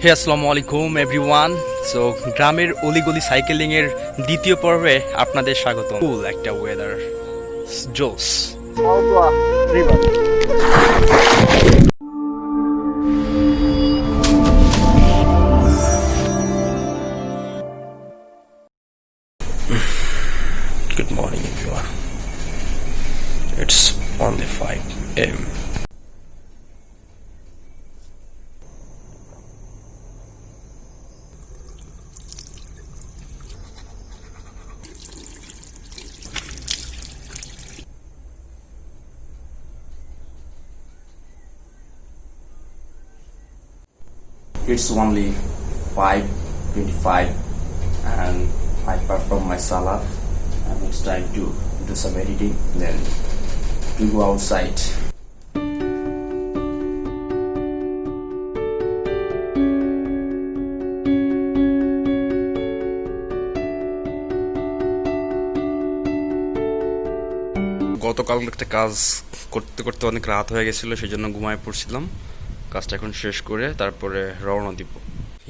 হে আসসালামু আলাইকুম everyone. So গ্রামের অলিগলি সাইকেলিং এর দ্বিতীয় পর্বে আপনাদের স্বাগত। কুল একটা ওয়েদার, জোস। Good morning everyone. It's only 5 a.m. It's only 5:25 and I perform my salah and it's time to do some editing, then to go outside. গতকাল একটা কাজ করতে করতে অনেক রাত হয়ে গেছিল, সেই জন্য ঘুমায় পড়ছিলাম। কাজটা এখন শেষ করে তারপরে রওনা দিব।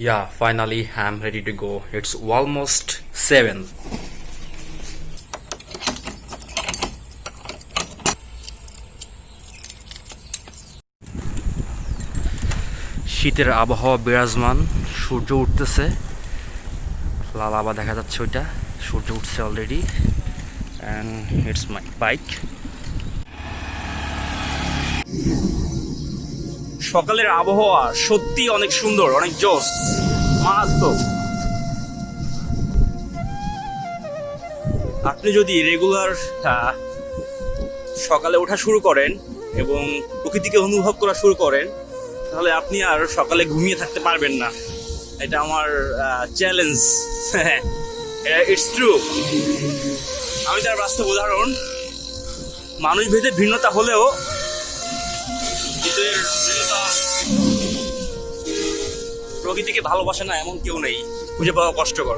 Yeah, finally I'm ready to go. It's almost 7. শীতের আবহাওয়া বিরাজমান, সূর্য উঠতেছে, লাল আভা দেখা যাচ্ছে, ওইটা সূর্য উঠছে already. And it's my bike. সকালের আবহাওয়া সত্যি অনেক সুন্দর, অনেক জোস, মারাত্মক। আপনি যদি রেগুলার সকালে ওঠা শুরু করেন এবং প্রকৃতিকে অনুভব করা শুরু করেন, তাহলে আপনি আর সকালে ঘুমিয়ে থাকতে পারবেন না। এটা আমার চ্যালেঞ্জ। It's true. আমি তার বাস্তব উদাহরণ। মানুষ ভেদে ভিন্নতা হলেও প্রকৃতিকে ভালোবাসে না এমন কেউ নেই, খুঁজে পাওয়া কষ্টকর।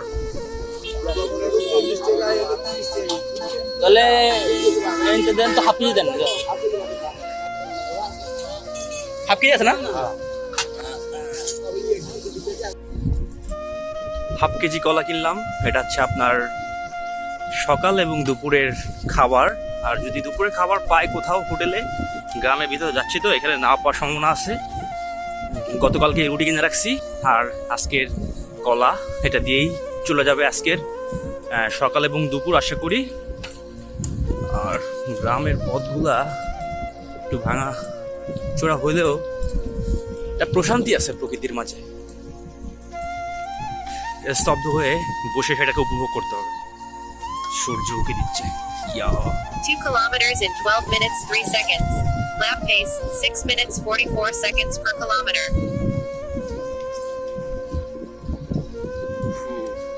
তাহলে দেন তো হাফ কেজি দেন, হাফ কেজি আছে না? হাফ কেজি কলা কিনলাম। এটা হচ্ছে আপনার সকাল এবং দুপুরের খাবার। আর যদি দুপুরের খাবার পাই কোথাও হোটেলে, গ্রামের ভিতরে যাচ্ছি তো এখানে না পাওয়ার সম্ভাবনা আছে। গতকালকে রুটি কিনে রাখছি আর আজকের কলা, এটা দিয়েই চলে যাবে আজকের সকাল এবং দুপুর আশা করি। আর গ্রামের পথগুলা একটু ভাঙা চোরা হইলেও একটা প্রশান্তি আছে প্রকৃতির মাঝে। স্তব্ধ হয়ে বসে সেটাকে উপভোগ করতে হবে। সূর্য উঁকি দিচ্ছে। 2 kilometers in 12 minutes 3 seconds. Lap pace 6 minutes 44 seconds per kilometer.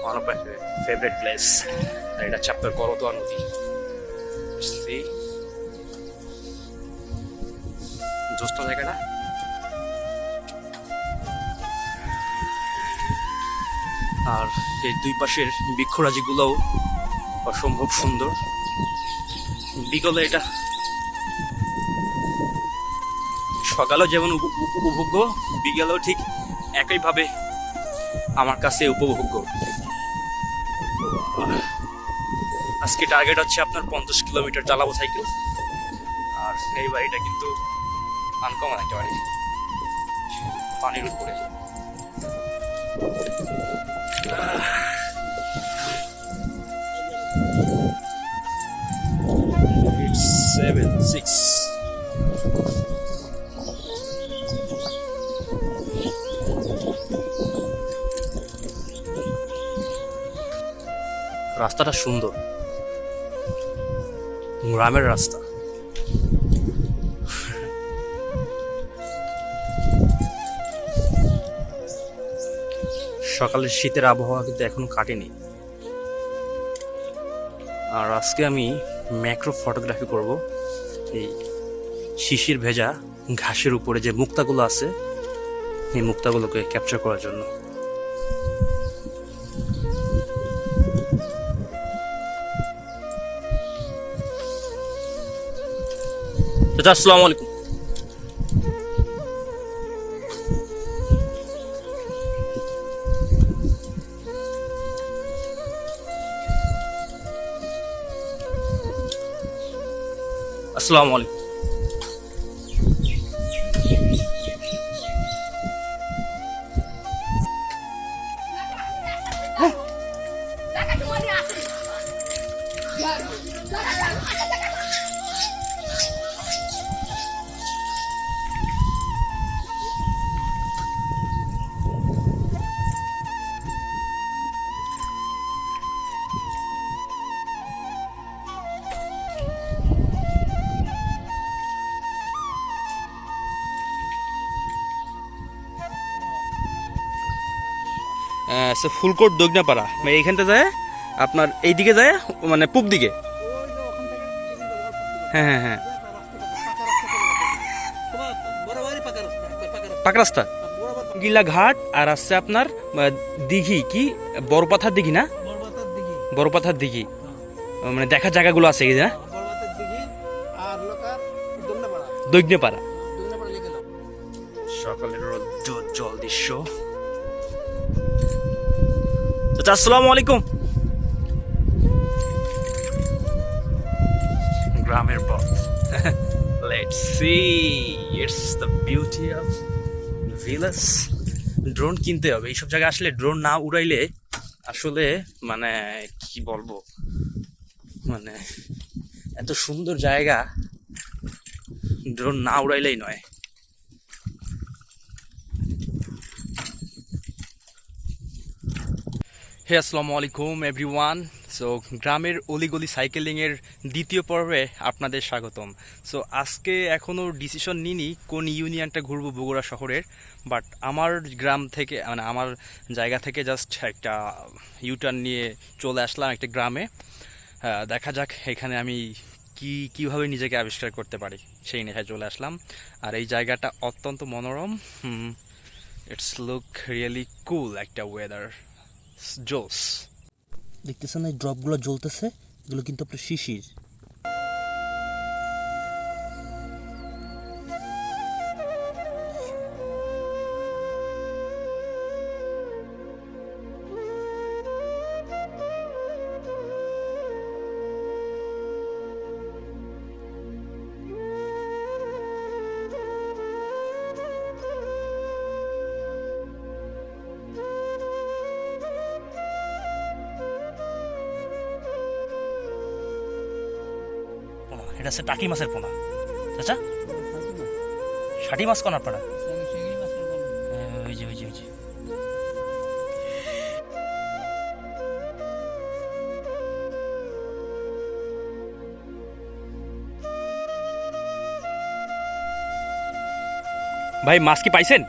One of my favorite place. আর এটা হচ্ছে আপনার করতোয়া নদী। জোস্তা জায়গাটা। আর এই দুই পাশের বৃক্ষরাজিগুলোও অসম্ভব সুন্দর। বিকেলে এটা সকালেও যেমন উপভোগ্য, বিকেলেও ঠিক একইভাবে আমার কাছে উপভোগ্য। আজকে টার্গেট হচ্ছে আপনার 50 কিলোমিটার চালাবো সাইকেল। আর এই বাড়িটা কিন্তু আনকমন একটা বাড়ি, পানির উপরে। It's 7:06. রাস্তাটা সুন্দর, গ্রামের রাস্তা। সকালের শীতের আবহাওয়া কিন্তু এখনো কাটেনি। আর আজকে আমি ম্যাক্রো ফটোগ্রাফি করব। এই শিশির ভেজা ঘাসের উপরে যে মুক্তাগুলো আছে, এই মুক্তাগুলোকে ক্যাপচার করার জন্য। আসসালামু আলাইকুম। আসসালামু আলাইকুম। ফুলকোট দগনাপাড়া মানে এইখানটা যায় আপনার এইদিকে যায় মানে পূব দিকে। হ্যাঁ হ্যাঁ হ্যাঁ, পাকা রাস্তা গিলা ঘাট আর আছে আপনার দিঘি কি বড়পাথার দিঘি না, বড়পাথার দিঘি মানে দেখার জায়গাগুলো আছে কি না, দৈগ্নেপাড়া। সকালের জল দৃশ্য। চাচা আসসালামু আলাইকুম। গ্রামের পথ। Let's see, it's the beauty of village. Drone কিনতে হবে, এইসব জায়গায় আসলে ড্রোন না উড়াইলে আসলে মানে কি বলবো, মানে এত সুন্দর জায়গা ড্রোন না উড়াইলেই নয়। হে আসসালামু আলাইকুম এভরিওয়ান। সো গ্রামের অলিগলি সাইকেলিংয়ের দ্বিতীয় পর্বে আপনাদের স্বাগতম। সো আজকে এখনও ডিসিশন নিইনি কোন ইউনিয়নটা ঘুরবো বগুড়া শহরের, বাট আমার গ্রাম থেকে মানে আমার জায়গা থেকে জাস্ট একটা ইউটার্ন নিয়ে চলে আসলাম একটা গ্রামে। দেখা যাক এখানে আমি কীভাবে নিজেকে আবিষ্কার করতে পারি সেই নেশায় চলে আসলাম। আর এই জায়গাটা অত্যন্ত মনোরম, ইটস লুক রিয়েলি কুল, একটা ওয়েদার জোস। দেখতেছেন এই ড্রপগুলো জ্বলতেছে, এগুলো কিন্তু আপনার শিশির। এটা হচ্ছে টাকি মাছের পোনা। আচ্ছা ষাটি মাছ কোন আপনারা? ওই যে ওই যে ওই যে ভাই মাছ কি পাইছেন?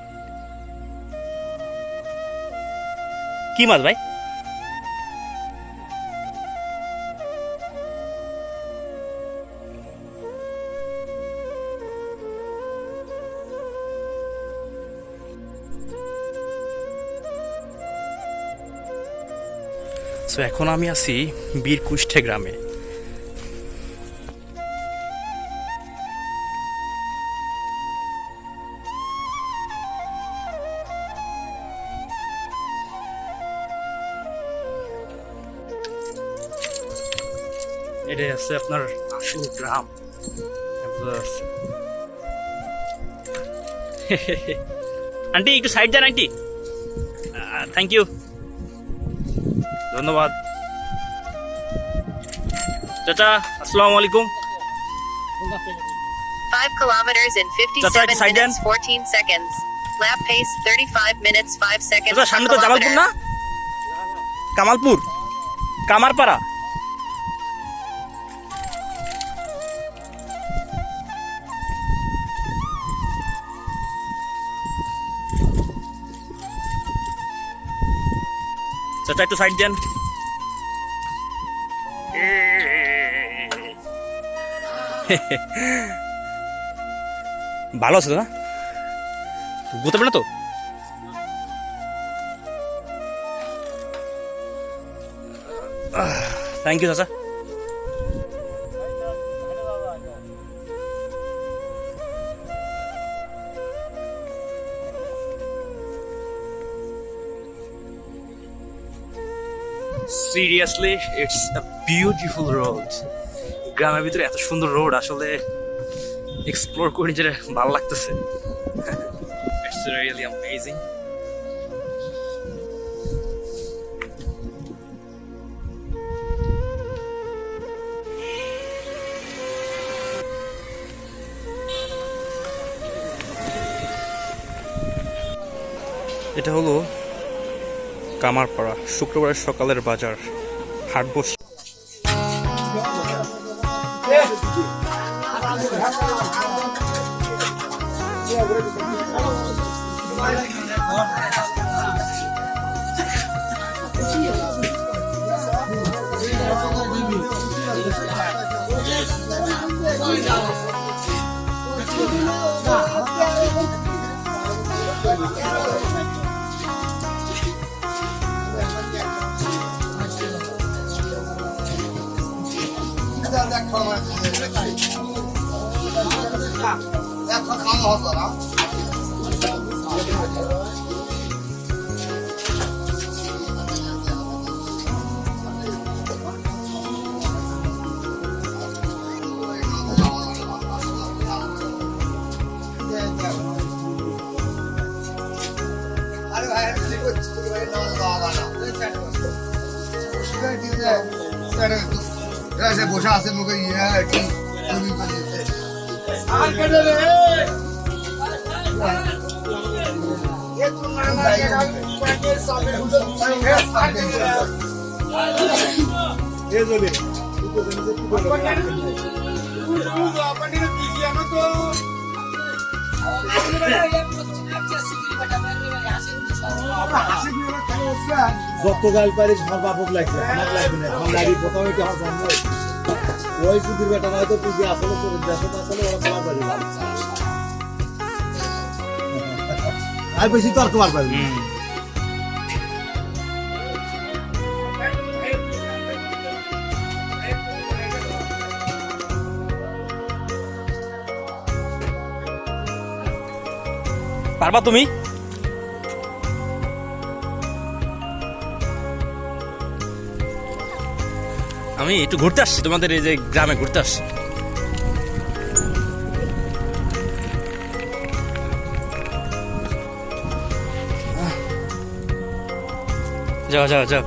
কি মাছ ভাই? সো এখন আমি আছি বীরকুষ্ঠে গ্রামে। এটাই আছে আপনার আসল গ্রাম। আন্টি একটু সাইড দেন আন্টি, থ্যাংক ইউ, ধন্যবাদ। চাচা আসসালামু আলাইকুম। 5 kilometers in 57 Chacha, side minutes then. 14 seconds. Lap pace 35 minutes 5 seconds চাচা per সামনে তো জামালপুর না, kilometer. কামালপুর, কামারপাড়া। চাচা একটু সাইড দেন। ভালো আছে না, বুঝতে পারে না তো? থ্যাংক ইউ চাচা। Seriously it's a beautiful road. গ্রামের ভিতরে এত সুন্দর রোড আসলে এক্সপ্লোর করে নিজের ভালো লাগতেছে। It's really amazing. এটা হলো কামারপাড়া, শুক্রবারের সকালের বাজার, হাট বসে। বসে আছে মুখে যত গাল পারি আমার বাপক লাগছে, আমার লাগবে না। আমার লাগি প্রথমে কি আমার জন্ম ওই পুজির বেটা নয়তো পুজি আসলে চলে দেশ আসলে ওরা তোমার বাড়ি আর বেশি তর্ক মার পারবি। পারবা তুমি? আমি একটু ঘুরতে আসছি, তোমাদের এই যে গ্রামে ঘুরতে আসছি। যাও যাও যাও।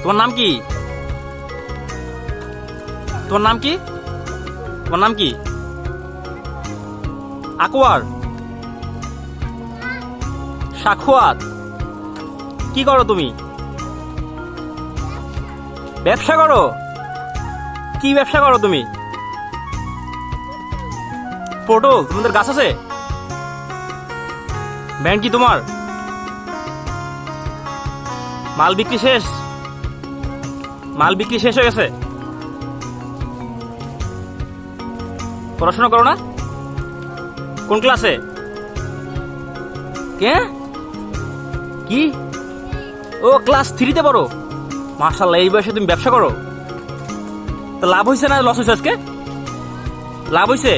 তোমার নাম কি? তোমার নাম কি? তোমার নাম কি? আকবর, সাখওয়াত। কি করো তুমি? ব্যবসা করো? কি ব্যবসা করো তুমি? পটল তোমাদের গাছ আছে? ব্যাংক কি তোমার? মাল বিক্রি শেষ? মাল বিক্রি শেষ হয়ে গেছে? পড়াশোনা করো না? কোন ক্লাসে? কে? কি? ও ক্লাস 3-তে পড়ো? মাশাআল্লাহ, এই বয়সে তুমি ব্যবসা করো? তো লাভ হয়েছে না লস হয়েছে? আজকে লাভ হয়েছে?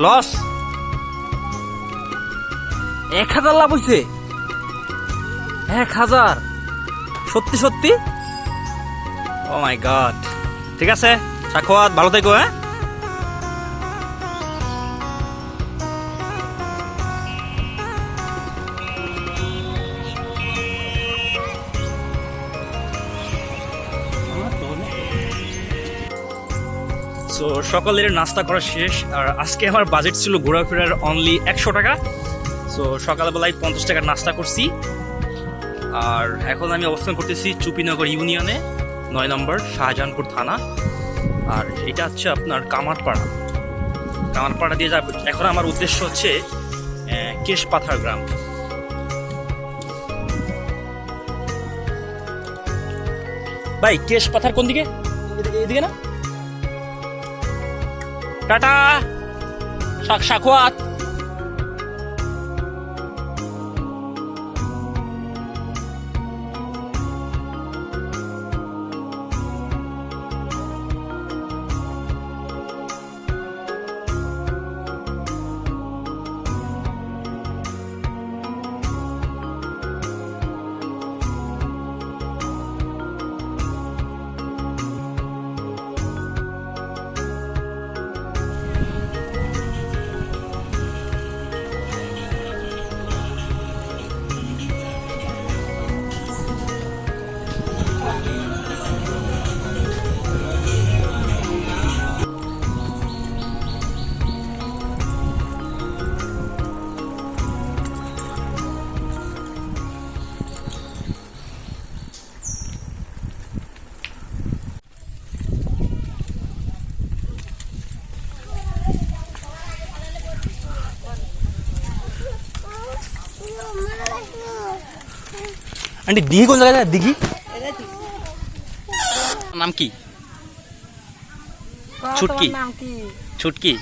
লস? 1000 লাভ হয়েছে? 1000? সত্যি সত্যি? ও মাই গড। ঠিক আছে সাখওয়াত, ভালো থেকো। হ্যাঁ, সো সকালের নাস্তা করা শেষ। আর আজকে আমার বাজেট ছিল ঘোরাফেরার অনলি 100 টাকা। সো সকালবেলায় 50 টাকার নাস্তা করছি। আর এখন আমি অবস্থান করতেছি চুপিনগর ইউনিয়নে, 9 নম্বর শাহজাহানপুর থানা। আর এটা হচ্ছে আপনার কামারপাড়া। কামারপাড়া দিয়ে যাব। এখন আমার উদ্দেশ্য হচ্ছে কেশপাথার গ্রাম। ভাই কেশপাথার কোন দিকে? এদিকে না? টাটা সাখওয়াত। আন্টি দিঘি কোন জায়গায় দিঘি নাম কি ছুটকি ছুটকি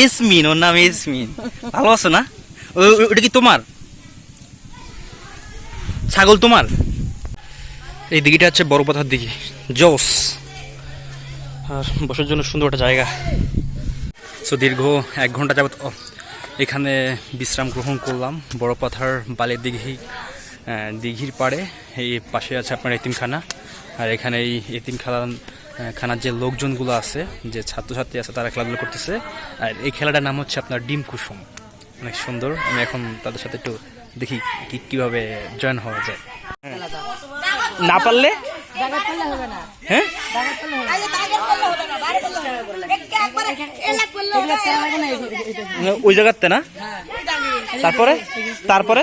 ইসমিন ওর নাম ইসমিন ভালো আছো না ওটা কি তোমার ছাগল তোমার এই দিঘিটা হচ্ছে বড় পাথার দিঘি জোস আর বসার জন্য সুন্দর একটা জায়গা সো দীর্ঘ 1 ঘন্টা যাবত এখানে বিশ্রাম গ্রহণ করলাম বড় পাথার বালির দিঘির পাড়ে এই পাশে আছে আপনার এতিমখানা আর এখানে এই এতিমখানার যে লোকজনগুলো আছে যে ছাত্রছাত্রী আছে তারা খেলাধুলা করতেছে আর এই খেলাটার নাম হচ্ছে আপনার ডিম কুসুম অনেক সুন্দর আমি এখন তাদের সাথে একটু দেখি কিভাবে জয়েন হওয়া যায় না পারলে হ্যাঁ ওই জায়গাতে না তারপরে তারপরে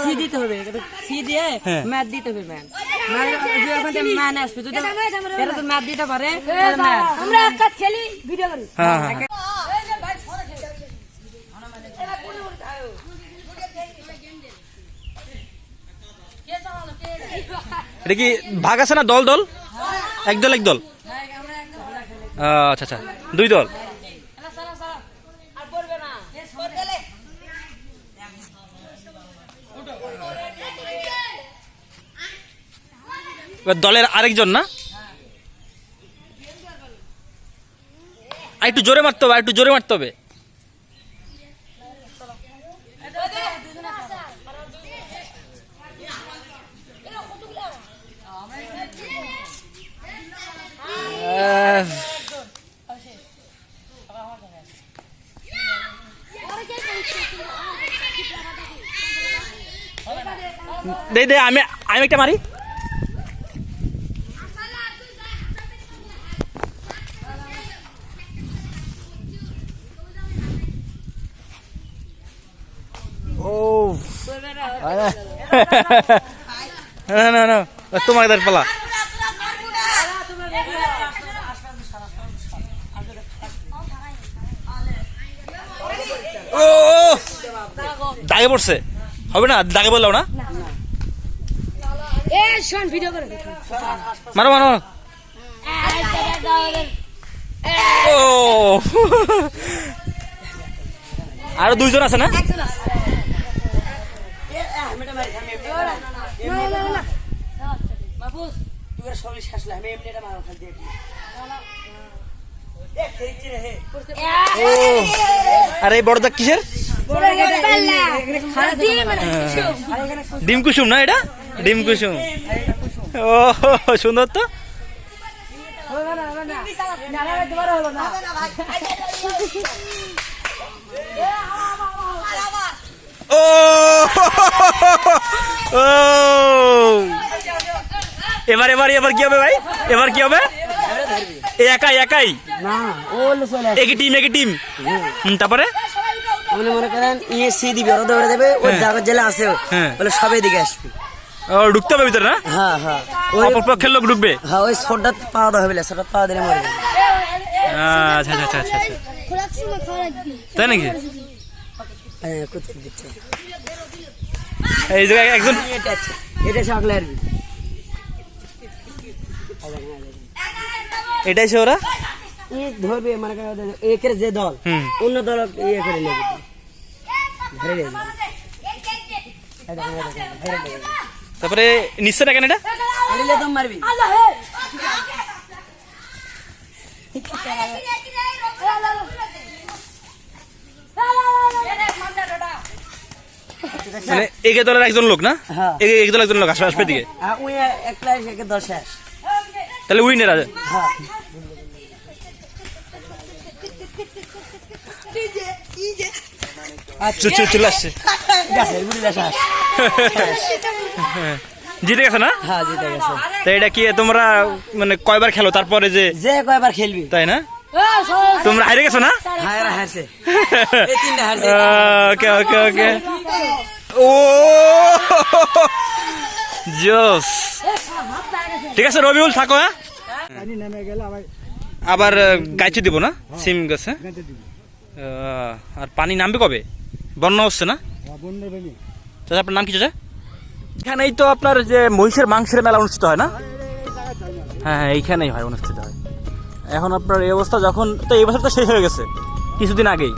সি দিতে হবে সি দিয়ে ম্যাথ দিতে হবে ম্যাথ ম্যান আসবে যদি এরা তো ম্যাথ দিতে পারে আমরা একটা খেলি ভিডিও করি হ্যাঁ হ্যাঁ এটা কি ভাগ আছে না দল দল একদল একদল আচ্ছা আচ্ছা 2 দল দলের আরেকজন না একটু জোরে মারতে হবে একটু জোরে মারতে হবে দে আমি একটা মারি ও না তোমার এদের পালা ও দাগে পড়ছে হবে না দাগে বললাম না মারো মারো ও আরো 2 জন আছে না আরে বড় দাগ কিসের ডিম কুসুম না এটা ডিম কুসুম ও সুন্দর তো ও এবার কি হবে ভাই এবার কি হবে একাই একই টিম তারপরে মনে করেন ইয়ে সি দিবে ওরা দৌড়ে দেবে ওই জায়গা জেলে আসে বলে সবাই দিকে আসবে ও ঢুকতে হবে ভিতরে না হ্যাঁ অপর পক্ষের লোক ঢুকবে হ্যাঁ ওই ছোটটা পাওয়া দেবে সেটা পাওয়া দিলে মরে যাবে আচ্ছা তাই নাকি হ্যাঁ কোথায় দিচ্ছে এই জায়গায় একজন এটা সকলের এটাই সে ওরা ধরবে মানে একের যে দল অন্য দল ইয়ে করে নেবে ধরে নেবে তারপরে নিশ্চয় না কেন এটা তো মারবি মানে একে দলের একজন লোক না এক দলের একজন লোক আসবে দিকে ওই একলা একে দল শেষ তাহলে উইনার আছে হ্যাঁ চলে আসছে জিতে গেছে না হ্যাঁ জিতে গেছে তো এটা কি তোমরা মানে কয়বার খেলো তারপরে যে কয়বার খেলবি তাই না তোমরা হারে গেছো না হারছে এই তিনটা হারছে ওকে ও জোস ঠিক আছে রবিউল থাকো হ্যাঁ আবার গাইছে দিব না সিম গাছে আর পানি নামবে কবে? বন্যা হচ্ছে না? বন্যার পানি চাচা আপনার নাম কি চাচা? এখানেই তো আপনার যে মহিষের মাংসের মেলা অনুষ্ঠিত হয় না? হ্যাঁ হ্যাঁ, এইখানেই হয়, অনুষ্ঠিত হয়। এখন আপনার এই অবস্থা, যখন তো এই বছর তো শেষ হয়ে গেছে কিছুদিন আগেই,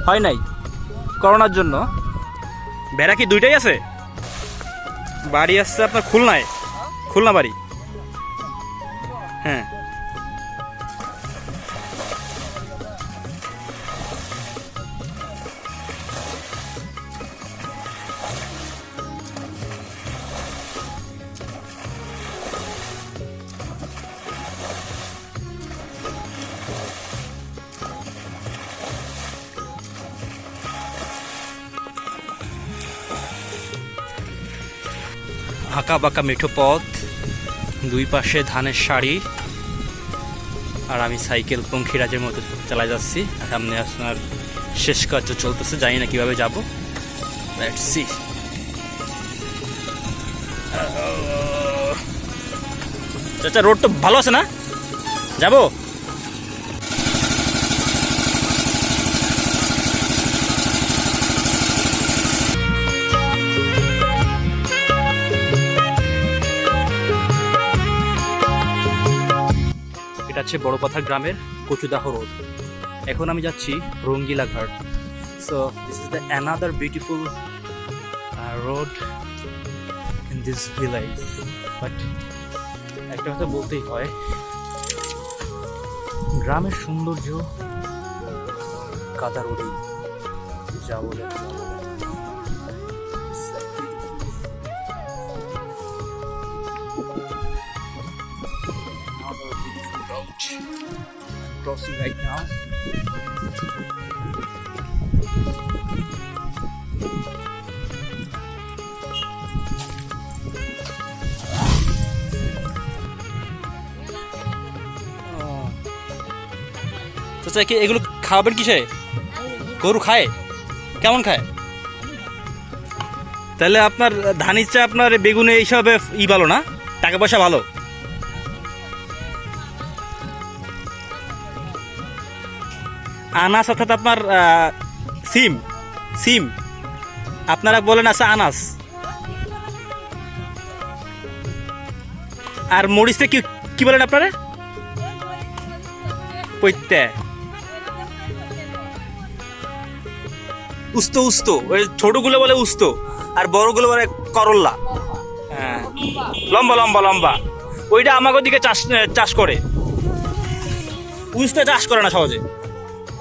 হয় নাই করোনার জন্য। ভেড়া কি দুইটাই আছে? বাড়ি আসছে আপনার খুলনায়, খুলনা বাড়ি। হ্যাঁ, আঁকা বাঁকা মেঠো পথ, দুই পাশে ধানের শাড়ি, আর আমি সাইকেল পঙ্খিরাজের মতো চালাই যাচ্ছি। সামনে আপনার শেষ কাজ চলতেছে, জানি না কিভাবে যাব। Let's see. চাচা রোড তো ভালো আছে না? যাবো? এটা হচ্ছে বড়পাথা গ্রামের কচুদাহ রোড। এখন আমি যাচ্ছি রঙ্গিলা ঘাট। So this is the another beautiful road in this village. But একটা কথা বলতেই হয়, গ্রামের সৌন্দর্য কাদা রোডেই যা বলে। Crossing right now. চাচা কি এগুলো খাওয়াবেন কিসে? গরু খায়? কেমন খায়? তাহলে আপনার ধানের চা, আপনার বেগুনে এইসবে ভালো না, টাকা পয়সা ভালো। আনাস অর্থাৎ আপনার সিম, সিম আপনারা বলেন আছে আনাস। আর মরিচটা কি কি বলেন আপনারা? পৈত্যা, উস্তো, উস্তো। ওই ছোটগুলো বলে উস্তো, আর বড়গুলো বলে করল্লা। হ্যাঁ, লম্বা লম্বা লম্বা। ওইটা আমাদের দিকে চাষ করে, উস্তো চাষ করে না সহজে।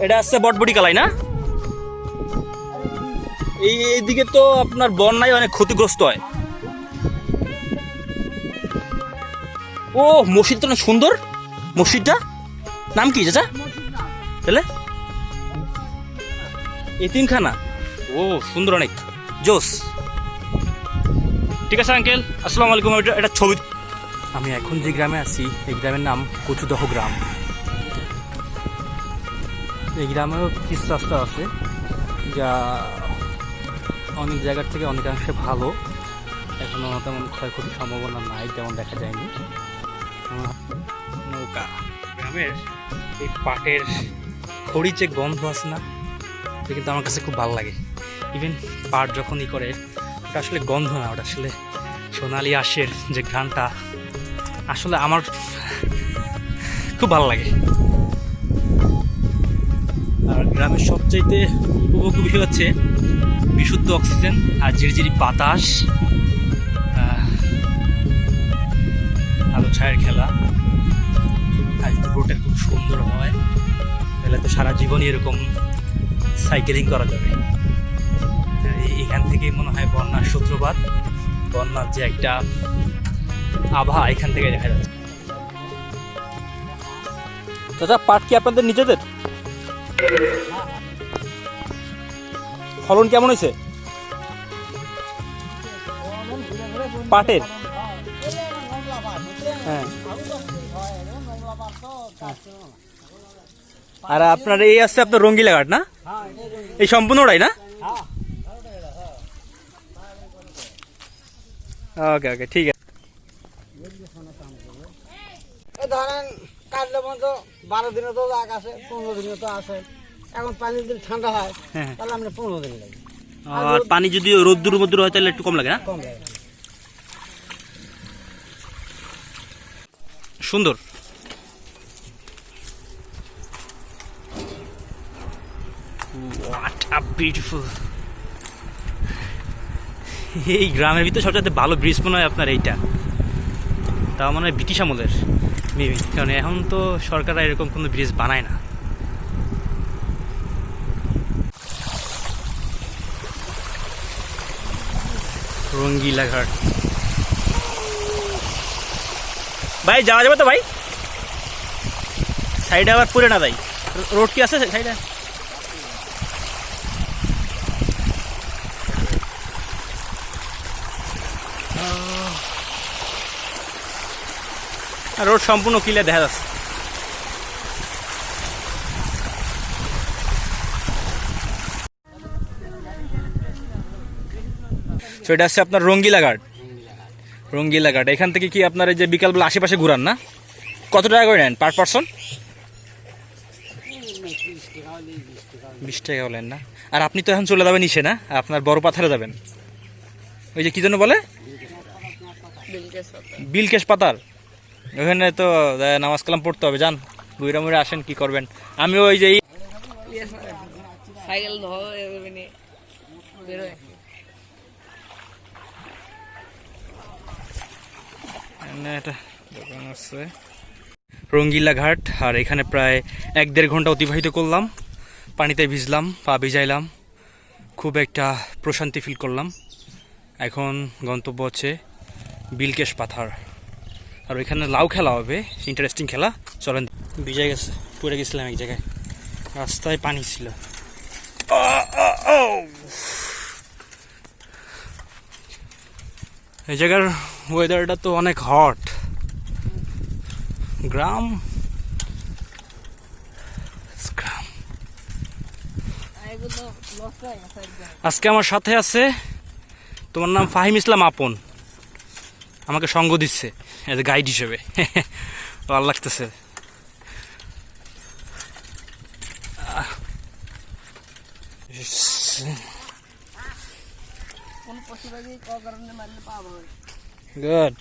এটা আসছে বটবটি কালাই না? এইদিকে তো আপনার বন্যায় অনেক ক্ষতিগ্রস্ত হয়। ও মসজিদটা অনেক সুন্দর। মসজিদটা নাম কি চাচা? তাহলে এতিমখানা। ও সুন্দর, অনেক জোস। ঠিক আছে আঙ্কেল, আসসালামু আলাইকুম। এটা ছবি। আমি এখন যে গ্রামে আছি, এই গ্রামের নাম কচুদহ গ্রাম। এই গ্রামেও কিছু রাস্তা আছে যা অনেক জায়গার থেকে অনেকাংশে ভালো। এখনও তেমন ক্ষয়ক্ষতির সম্ভাবনা নাই, তেমন দেখা যায়নি। নৌকা, গ্রামের এই পাটের খড়ির যে গন্ধ আছে না, এটা কিন্তু আমার কাছে খুব ভালো লাগে। ইভেন পাট যখন করে, ওটা আসলে গন্ধ না, ওটা আসলে সোনালি আঁশের যে ঘ্রাণটা, আসলে আমার খুব ভালো লাগে। আর গ্রামের সবচাইতে উপভোগ্য বিষয় হচ্ছে বিশুদ্ধ অক্সিজেন আর ঝিরিঝিরি বাতাস, আলো ছায়ের খেলা। আর যদি রোডটা খুব সুন্দর হয়, তাহলে তো সারা জীবনই এরকম সাইকেলিং করা যাবে। এখান থেকেই মনে হয় বন্যার সূত্রপাত, বন্যার যে একটা আভা এখান থেকে দেখা যাচ্ছে। দাদা পাট কি আপনাদের নিজেদের? ফলন কেমন হয়েছে পাটের? হ্যাঁ, আর আপনার এই আসছে আপনার রঙ্গিলা ঘাট না? এই সম্পূর্ণটাই না? ওকে ওকে, ঠিক আছে। ধরেন কাটলে মতো 12 দিনে তো লাগ আসে, 15 দিনে তো আসে। এখন পানি যদি ঠান্ডা হয় হ্যাঁ। তাহলে আমরা 15 দিন লাগে আর পানি যদি রোদ্দুর মধ্যে হয় তাহলে একটু কম লাগে না? কম লাগে সুন্দর। What a beautiful. এই গ্রামের ভিতরে সবচেয়ে ভালো ব্রিজ মনে হয় আপনার এইটা, তাও মনে হয় ব্রিটিশ আমলের মেবি, কারণ এখন তো সরকার এরকম কোনো ব্রিজ বানায় না। রঙ্গিলা ঘাট ভাই, যাওয়া যাবে তো ভাই? সাইডে আবার পুরে না ভাই, রোড কি আছে সাইডে? রোড সম্পূর্ণ ক্লিয়ার দেখা যাচ্ছে। তো এটা হচ্ছে আপনার রঙ্গিলা ঘাট। রঙ্গিলা ঘাট এখান থেকে কি আপনার এই যে বিকালবেলা আশেপাশে ঘুরান না? কত টাকা করে নেন পার পারসন? 20 টাকা বলেন না? আর আপনি তো এখন চলে যাবেন ইসে না, আপনার বড় পাথারে যাবেন, ওই যে কি জন্য বলে বিলকেশ পাতার, ওখানে তো নামাজ কালাম পড়তে হবে। যান বুড়া মুড়ে আসেন, কি করবেন? আমি ওই যে সাইকেল বেরোয় একটা দোকান আছে রঙ্গিলা ঘাট। আর এখানে প্রায় 1-1.5 ঘন্টা অতিবাহিত করলাম, পানিতে ভিজলাম, পা ভিজাইলাম, খুব একটা প্রশান্তি ফিল করলাম। এখন গন্তব্য হচ্ছে বিলকেশ পাথার, আর ওইখানে লাউ খেলা হবে, ইন্টারেস্টিং খেলা। চলেন। ভিজাই গেছে, পড়ে গেছিলাম এক জায়গায়, রাস্তায় পানি ছিল। এই জায়গার ওয়েদারটা তো অনেক হট। গ্রাম আজকে আমার সাথে আছে, তোমার নাম ফাহিম ইসলাম আপন, আমাকে সঙ্গ দিচ্ছে এজ এ গাইড হিসেবে। ভালো লাগতেছে। গুড।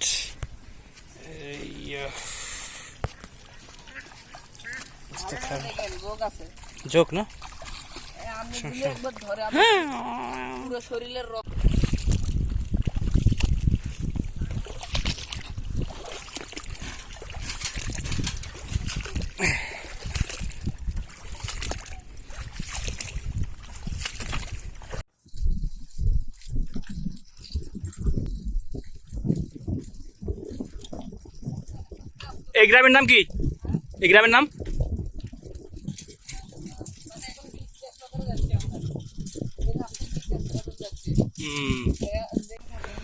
জোক না? পুরো শরীরের রক্ত এই গ্রামের নাম কি? এই গ্রামের নাম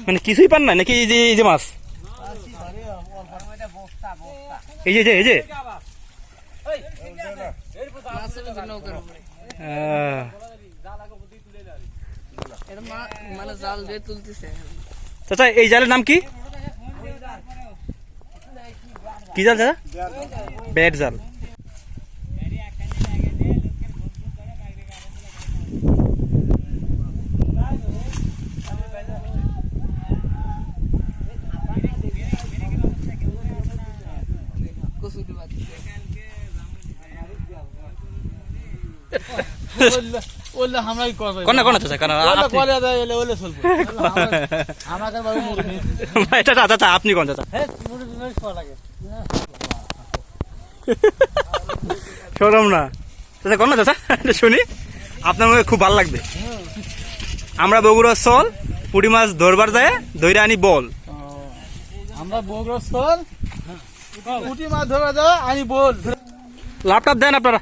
মানে কিছুই পান না নাকি? এই যে মাছ, এই যে এই যে মানে জাল দিয়ে তুলতেছে। চাচা এই জালের নাম কি? কি জাল চাচা? ব্যাট জাল। ওলে আমরা কি করব? কোন কোন চাচা? কোন ওলে করে দেয়, ওলে চলবে। আমাদের বাবু মুরগি। চাচা চাচা আপনি কোন চাচা? হ্যাঁ, মুরগি বেশ ভালো লাগে। শোরম না চাচা, কোন না চাচা? শুনি আপনার মুখে খুব ভালো লাগবে। আমরা বগুড়ার স্থল পুঁটি মাছ ধরবার যায়, ধরে আনি বল। আমরা বগুড়াস্থল পুঁটি মাছ ধরা যায়, আনি বল। ল্যাপটপ দেন আপনারা।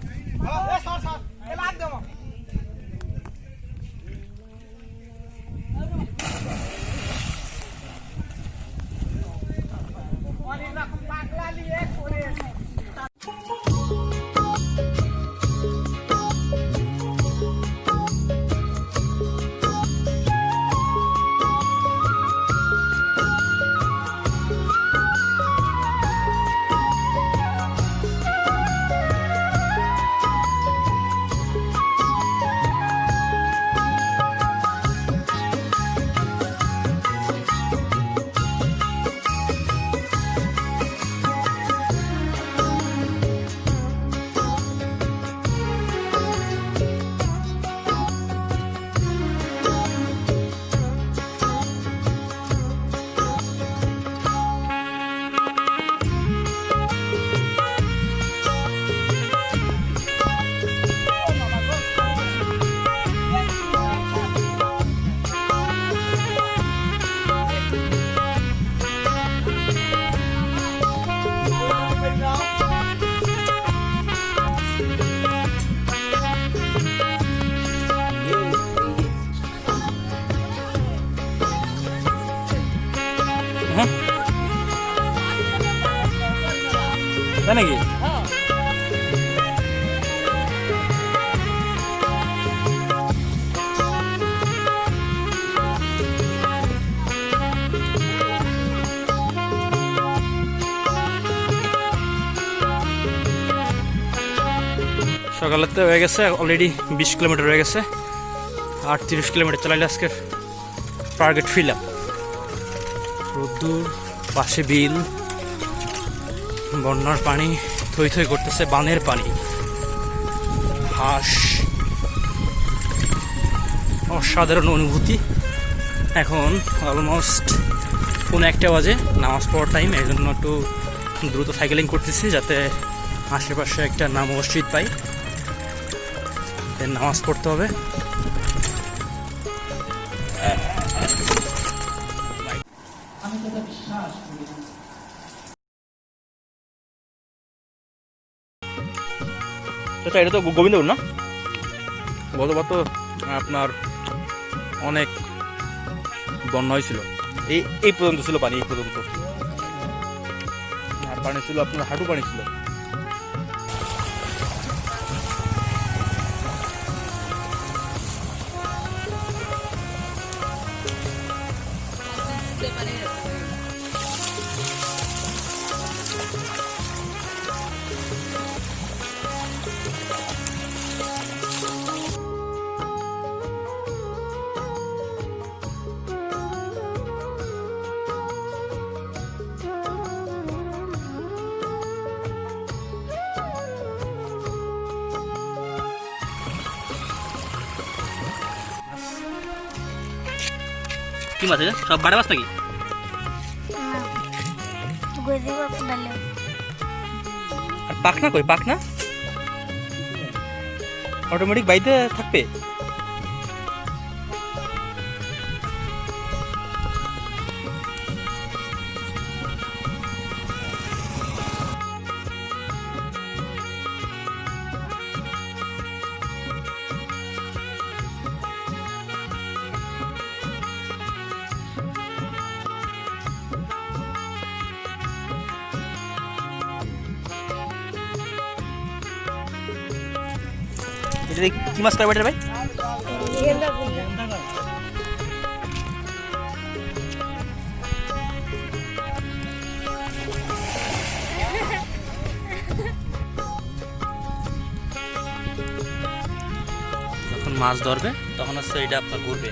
তাই নাকি? সকালেতে হয়ে গেছে অলরেডি 20 কিলোমিটার হয়ে গেছে, আর 30 কিলোমিটার চালাইলে আজকের টার্গেট ফিল আপ। রোদ্দুর, পাশে বিল, বন্যার পানি থই থই করতেছে, বানের পানি, হাঁস, অসাধারণ অনুভূতি। এখন অলমোস্ট 1:15 বাজে, নামাজ পড়ার টাইম, এই জন্য একটু দ্রুত সাইকেলিং করতেছি যাতে আশেপাশে একটা মসজিদ পাই, নামাজ পড়তে হবে। আচ্ছা, এটা তো গোবিন্দপুর না? গতবার তো আপনার অনেক বন্যা হয়েছিল, এই পর্যন্ত ছিল পানি, এই পর্যন্ত। আর পানি ছিল আপনার হাঁটু পানি ছিল। কি মাছ আছে? সব বাড়া মাছ নাকি? আর পাখনা কই? পাখনা অটোমেটিক বাইতে থাকবে? এটা কি মাছ কয় বাটার ভাই? যখন মাছ ধরবে তখন হচ্ছে এটা আপনার ঘুরবে।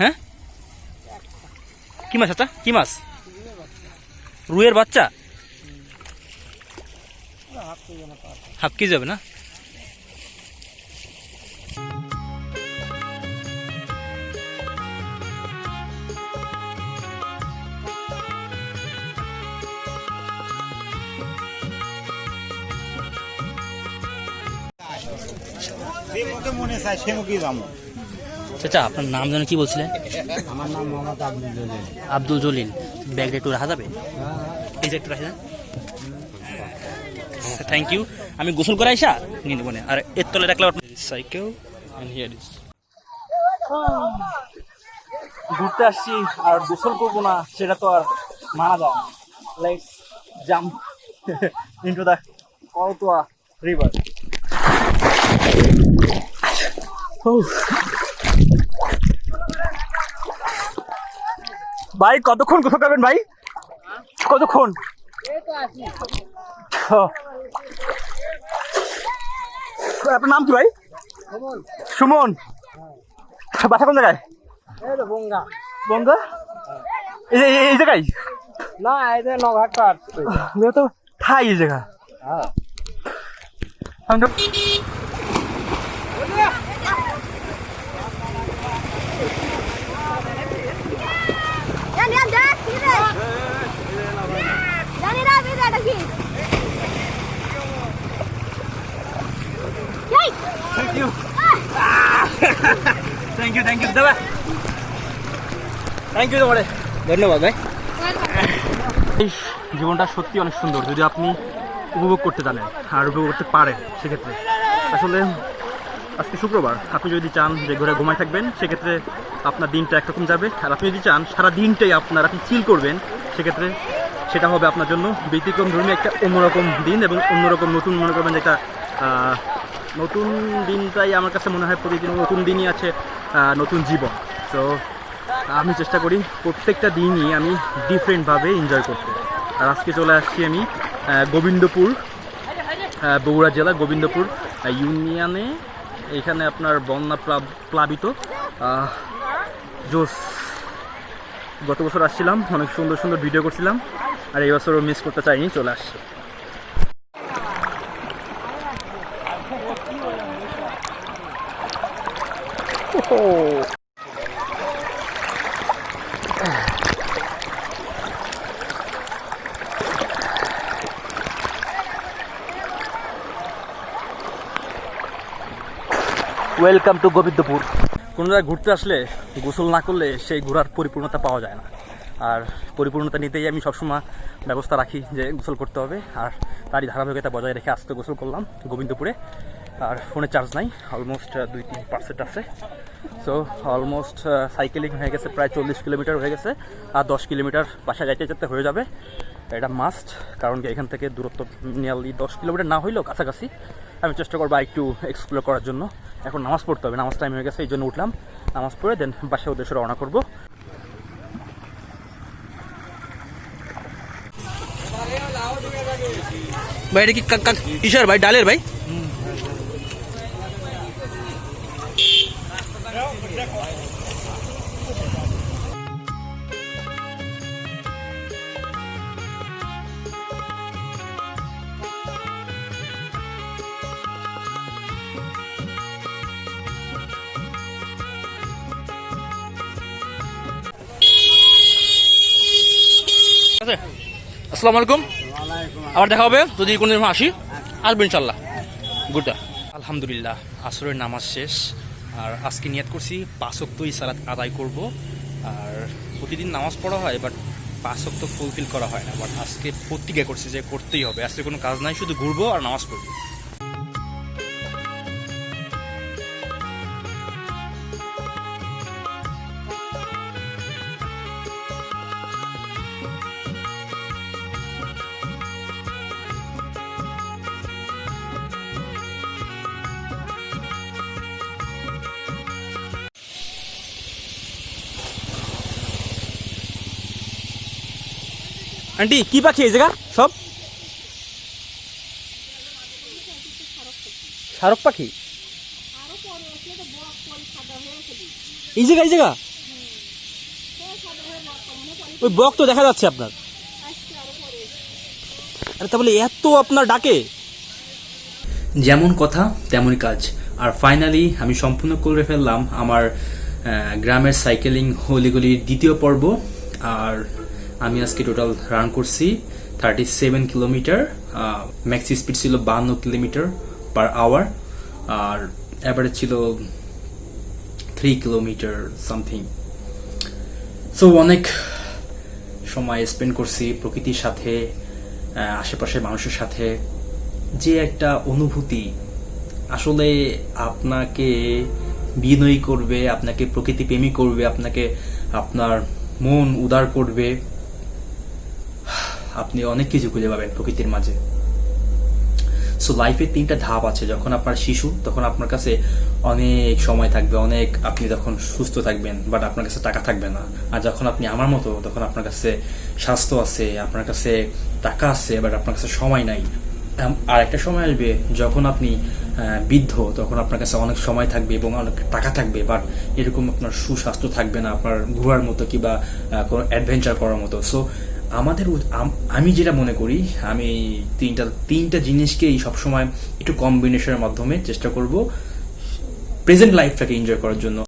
হ্যাঁ, কি মাছ? আচ্ছা, কি মাছ? রুইয়ের বাচ্চা? হাফ কেজি যাবে না? মনে চাই সে মুখে যাবো। চাচা, আপনার নাম যেন কি বলছিলেন? আমার নাম মোহাম্মদ আব্দুল জলিল। আব্দুল জলিল। ব্যাগটা একটু রাখা যাবে? এই যে একটু রাখা যান। Thank you. আমি গোসল করে আইসা নিয়ে নেবো। আর এর তলে রাখলে সাইকেল। ঘুরতে আসছি আর গোসল করবো না সেটা তো আর মানা যায় না। Let's jump into the Karatoya river. ভাই কতক্ষণ গোসল করবেন ভাই? কতক্ষণ? আপনার নাম কি ভাই? সুমন। বাসা কোন জায়গায়? বঙ্গা বঙ্গা? এই জায়গায় না এটা নঘাট পার তো ঠাই এই জায়গা। থ্যাংক ইউ দাদা, থ্যাংক ইউ তোমারে, ধন্যবাদ ভাই। এই জীবনটা সত্যি অনেক সুন্দর যদি আপনি উপভোগ করতে জানেন আর উপভোগ করতে পারেন। সেক্ষেত্রে আসলে আজকে শুক্রবার, আপনি যদি চান যে ঘরে ঘুমায় থাকবেন সেক্ষেত্রে আপনার দিনটা একরকম যাবে, আর আপনি যদি চান সারা দিনটাই আপনি চিল করবেন সেক্ষেত্রে সেটা হবে আপনার জন্য ব্যতিক্রম ধর্মী একটা অন্যরকম দিন এবং অন্যরকম নতুন মনে করবেন যে একটা নতুন দিনটাই আমার কাছে মনে হয় প্রতিদিন নতুন দিনই আছে, নতুন জীবন। তো আমি চেষ্টা করি প্রত্যেকটা দিনই আমি ডিফারেন্টভাবে এনজয় করতে। আর আজকে চলে আসছি আমি গোবিন্দপুর, বগুড়া জেলা গোবিন্দপুর ইউনিয়নে। এখানে আপনার বন্যা প্লাবিত জোস। গত বছর আসছিলাম, অনেক সুন্দর সুন্দর ভিডিও করছিলাম, আর এই বছরও মিস করতে চাইনি, চলে আসছি। Welcome to Gobindapur. কোনো জায়গায় ঘুরতে আসলে গোসল না করলে সেই ঘোরার পরিপূর্ণতা পাওয়া যায় না, আর পরিপূর্ণতা নিতেই আমি সবসময় ব্যবস্থা রাখি যে গোসল করতে হবে, আর তারই ধারাবাহিকতা বজায় রেখে আজকে গোসল করলাম গোবিন্দপুরে। আর ফোনে চার্জ নাই, অলমোস্ট 2-3% আছে। সো অলমোস্ট সাইকেলিং হয়ে গেছে, প্রায় 40 কিলোমিটার হয়ে গেছে, আর 10 কিলোমিটার বাসায় যাইতে যেতে হয়ে যাবে। এটা মাস্ট, কারণ এখান থেকে দূরত্ব নিয়ারলি 10 কিলোমিটার না হইলেও কাছাকাছি। আমি চেষ্টা করবো একটু এক্সপ্লোর করার জন্য। এখন নামাজ পড়তে হবে, নামাজ টাইম হয়ে গেছে, এই জন্য উঠলাম, নামাজ পড়ে দেন বাসায় উদ্দেশ্যে রওনা করবো। ভাই এটা কি কিসের ভাই? ডালের ভাই? আসসালামু আলাইকুম, আবার দেখা হবে যদি কোনোদিন আসি, আসবো ইনশাল্লাহ। গুড। আলহামদুলিল্লাহ আসরের নামাজ শেষ, আর আজকে নিয়ত করছি 5 ওয়াক্তই সালাত আদায় করব। আর প্রতিদিন নামাজ পড়া হয়, বাট 5 ওয়াক্ত ফুলফিল করা হয় না। বাট আজকে প্রতিজ্ঞা করছি যে করতেই হবে, আজকে কোনো কাজ নাই, শুধু ঘুরবো আর নামাজ পড়বো। আন্টি কি পাখি এই জায়গা? সব শারক পাখি এই জায়গা? এই জায়গা ওই বক তো দেখা যাচ্ছে আপনার। আরে তাহলে এত আপনার ডাকে। যেমন কথা তেমনই কাজ, আর ফাইনালি আমি সম্পূর্ণ করে ফেললাম আমার গ্রামের সাইকেলিং হলিগুলির দ্বিতীয় পর্ব। আর আমি আজকে টোটাল রান করছি 37 কিলোমিটার, ম্যাক্সি স্পিড ছিল 52 কিলোমিটার পার আওয়ার, আর অ্যাভারেজ ছিল 3 কিলোমিটার সামথিং। সো অনেক সময় স্পেন্ড করছি প্রকৃতির সাথে, আশেপাশের মানুষের সাথে। যে একটা অনুভূতি আসলে আপনাকে বিনয়ী করবে, আপনাকে প্রকৃতি প্রেমী করবে, আপনাকে আপনার মন উদার করবে, আপনি অনেক কিছু খুঁজে পাবেন প্রকৃতির মাঝে। সো লাইফের 3টা ধাপ আছে। যখন আপনার শিশু, তখন আপনার কাছে অনেক সময় থাকবে, অনেক, আপনি তখন সুস্থ থাকবেন, বাট আপনার কাছে টাকা থাকবে না। আর যখন আপনি আমার মতো, তখন আপনার কাছে স্বাস্থ্য আছে, আপনার কাছে টাকা আছে, বাট আপনার কাছে সময় নাই। আর একটা সময় আসবে যখন আপনি বৃদ্ধ, তখন আপনার কাছে অনেক সময় থাকবে এবং অনেক টাকা থাকবে, বাট এরকম আপনার সুস্বাস্থ্য থাকবে না, আপনার ঘোরার মতো কিংবা কোনো অ্যাডভেঞ্চার করার মতো। সো আমাদের আমি যেটা মনে করি, আমি তিনটা জিনিসকেই সবসময় একটু কম্বিনেশনের মাধ্যমে চেষ্টা করব প্রেজেন্ট লাইফটাকে এনজয় করার জন্য।